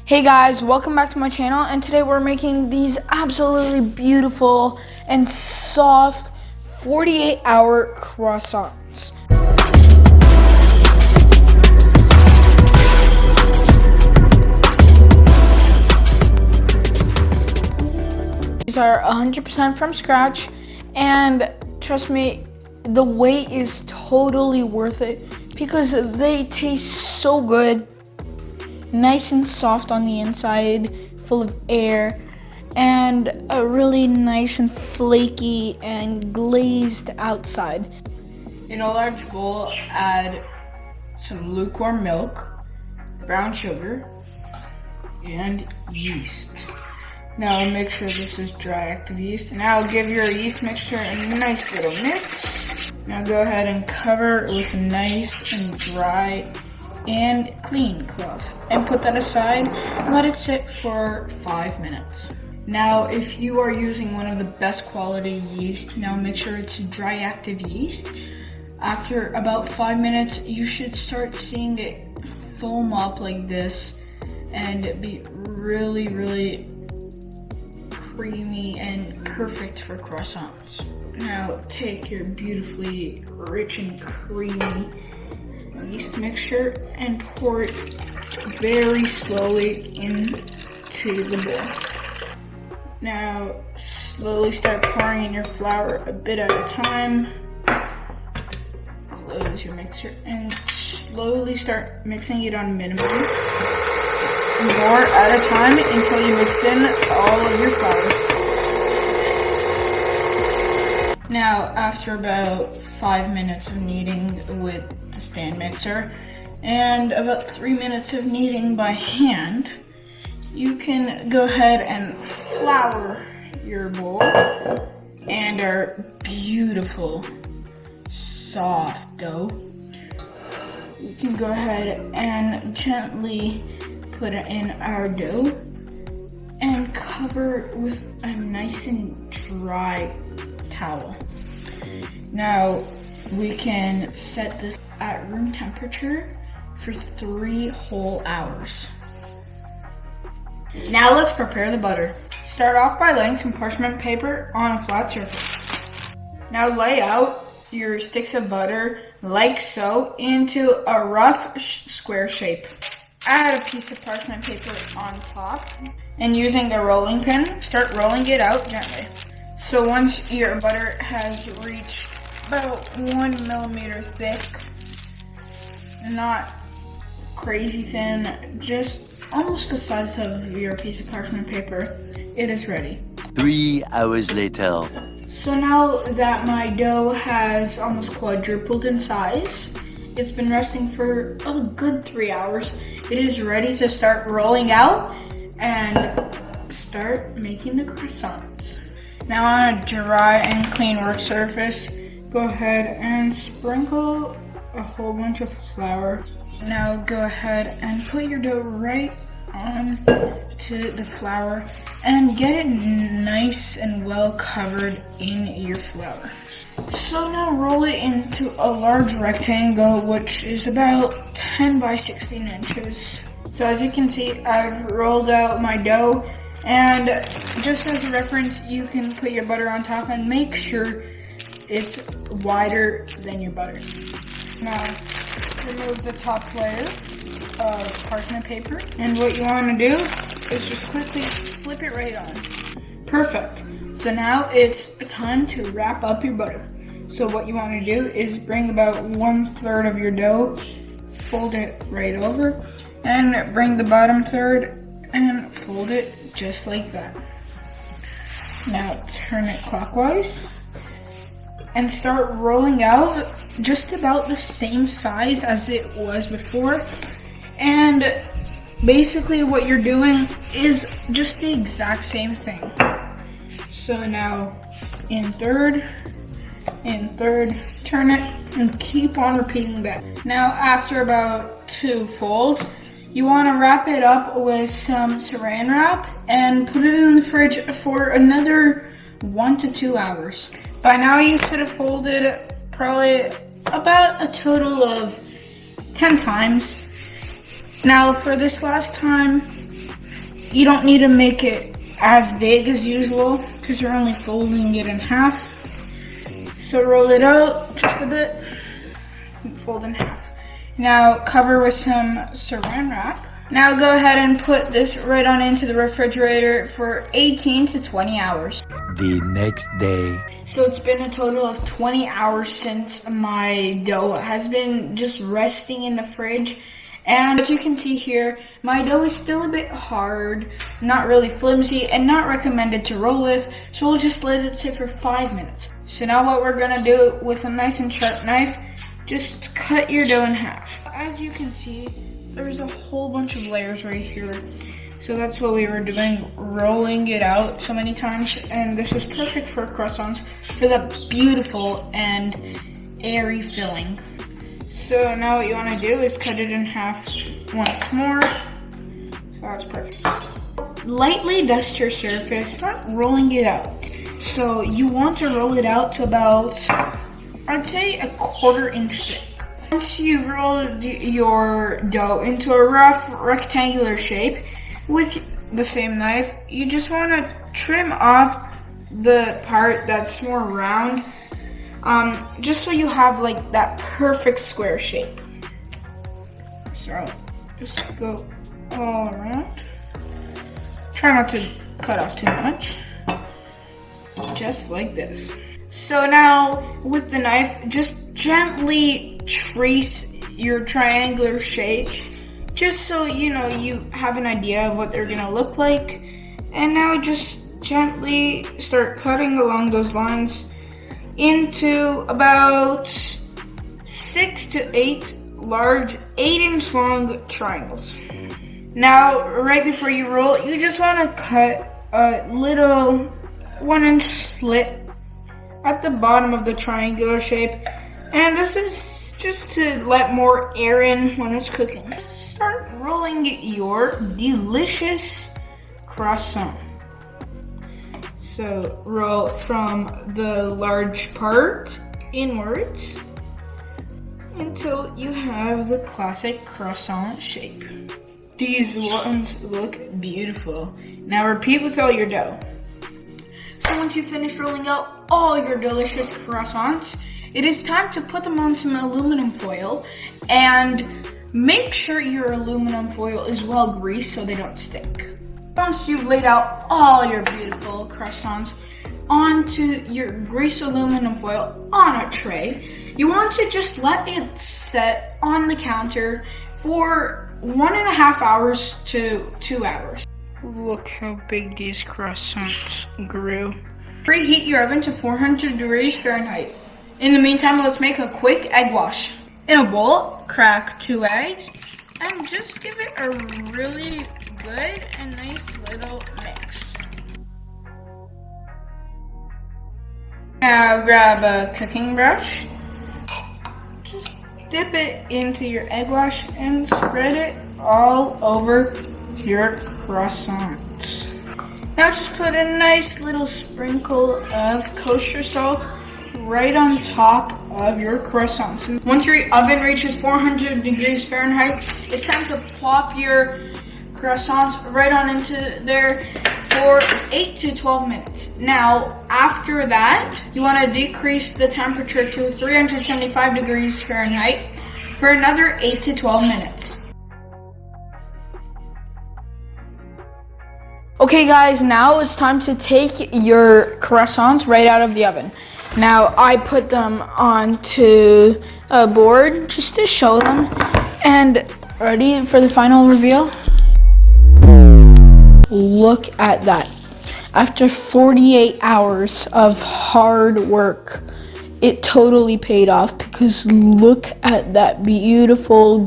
Hey guys, welcome back to my channel, and today we're making these absolutely beautiful and soft 48-hour croissants. These are 100% from scratch, and trust me, the wait is totally worth it because they taste so good. Nice and soft on the inside, full of air, and a really nice and flaky and glazed outside. In a large bowl, add some lukewarm milk, brown sugar, and yeast. Now make sure this is dry active yeast. Now give your yeast mixture a nice little mix. Now go ahead and cover it with a nice and dry and clean cloth and put that aside and let it sit for 5 minutes. Now if you are using one of the best quality yeast, now make sure it's dry active yeast. After about 5 minutes you should start seeing it foam up like this and be really creamy and perfect for croissants. Now take your beautifully rich and creamy yeast mixture and pour it very slowly into the bowl. Now slowly start pouring in your flour a bit at a time. Close your mixer and slowly start mixing it on minimum. More at a time until you mix in all of your flour. Now after about 5 minutes of kneading with the stand mixer and about 3 minutes of kneading by hand, you can go ahead and flour your bowl and our beautiful soft dough. You can go ahead and gently put it in our dough and cover it with a nice and dry towel. Now we can set this at room temperature for 3 whole hours. Now let's prepare the butter. Start off by laying some parchment paper on a flat surface. Now lay out your sticks of butter like so into a rough square shape. Add a piece of parchment paper on top and using a rolling pin, start rolling it out gently. So once your butter has reached about 1 millimeter thick, not crazy thin, just almost the size of your piece of parchment paper, it is ready. 3 hours later. So now that my dough has almost quadrupled in size, it's been resting for a good 3 hours. It is ready to start rolling out and start making the croissants. Now on a dry and clean work surface, go ahead and sprinkle a whole bunch of flour. Now go ahead and put your dough right on to the flour and get it nice and well covered in your flour. So now roll it into a large rectangle, which is about 10 by 16 inches. So as you can see, I've rolled out my dough, and just as a reference, you can put your butter on top and make sure it's wider than your butter. Now, remove the top layer of parchment paper, and what you want to do is just quickly flip it right on. Perfect. So now it's time to wrap up your butter. So what you want to do is bring about 1/3 of your dough, fold it right over, and bring the bottom third and fold it just like that. Now turn it clockwise and start rolling out just about the same size as it was before. And basically what you're doing is just the exact same thing. So now in third, turn it and keep on repeating that. Now after about 2 folds, you want to wrap it up with some saran wrap and put it in the fridge for another 1 to 2 hours. By now you should have folded probably about a total of 10 times. Now for this last time, you don't need to make it as big as usual because you're only folding it in half. So roll it out just a bit, fold in half. Now cover with some saran wrap. Now go ahead and put this right on into the refrigerator for 18 to 20 hours. The next day. So it's been a total of 20 hours since my dough has been just resting in the fridge. And as you can see here, my dough is still a bit hard, not really flimsy, and not recommended to roll with. So we'll just let it sit for 5 minutes. So now what we're gonna do with a nice and sharp knife, just cut your dough in half. As you can see, there's a whole bunch of layers right here. So that's what we were doing, rolling it out so many times. And this is perfect for croissants for the beautiful and airy filling. So now what you want to do is cut it in half once more. So that's perfect. Lightly dust your surface, start rolling it out. So you want to roll it out to about, I'd say, 1/4 inch thick. Once you've rolled your dough into a rough rectangular shape with the same knife, you just want to trim off the part that's more round, just so you have like that perfect square shape. So just go all around. Try not to cut off too much. Just like this. So now with the knife, just gently trace your triangular shapes, just so you know you have an idea of what they're gonna look like. And now just gently start cutting along those lines into about 6 to 8 large 8-inch long triangles. Now right before you roll, you just want to cut a little 1-inch slit at the bottom of the triangular shape, and this is just to let more air in when it's cooking. Start rolling your delicious croissant. So roll from the large part inwards until you have the classic croissant shape. These ones look beautiful. Now repeat with all your dough. So once you finish rolling out all your delicious croissants, it is time to put them on some aluminum foil, and make sure your aluminum foil is well greased so they don't stick. Once you've laid out all your beautiful croissants onto your greased aluminum foil on a tray, you want to just let it set on the counter for 1.5 hours to 2 hours. Look how big these croissants grew. Preheat your oven to 400 degrees Fahrenheit. In the meantime, let's make a quick egg wash. In a bowl, crack 2 eggs and just give it a really good and nice little mix. Now grab a cooking brush. Just dip it into your egg wash and spread it all over your croissants. Now just put a nice little sprinkle of kosher salt right on top of your croissants. Once your oven reaches 400 degrees Fahrenheit, it's time to plop your croissants right on into there for 8 to 12 minutes. Now, after that, you want to decrease the temperature to 375 degrees Fahrenheit for another 8 to 12 minutes. Okay guys, now it's time to take your croissants right out of the oven. Now I put them onto a board just to show them. And ready for the final reveal? Look at that. After 48 hours of hard work, it totally paid off, because look at that beautiful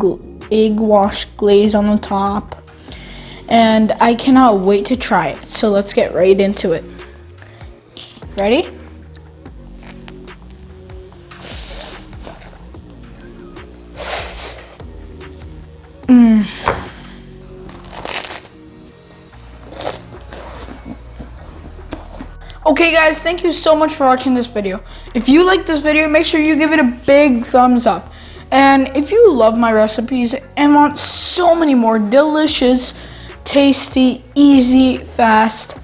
egg wash glaze on the top. And I cannot wait to try it. So let's get right into it. Ready? Okay guys, thank you so much for watching this video. If you like this video, make sure you give it a big thumbs up. And if you love my recipes and want so many more delicious tasty, easy, fast,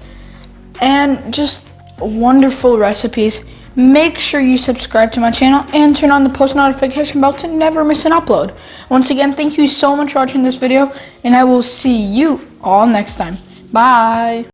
and just wonderful recipes. Make sure you subscribe to my channel and turn on the post notification bell to never miss an upload. Once again, thank you so much for watching this video, and I will see you all next time. Bye.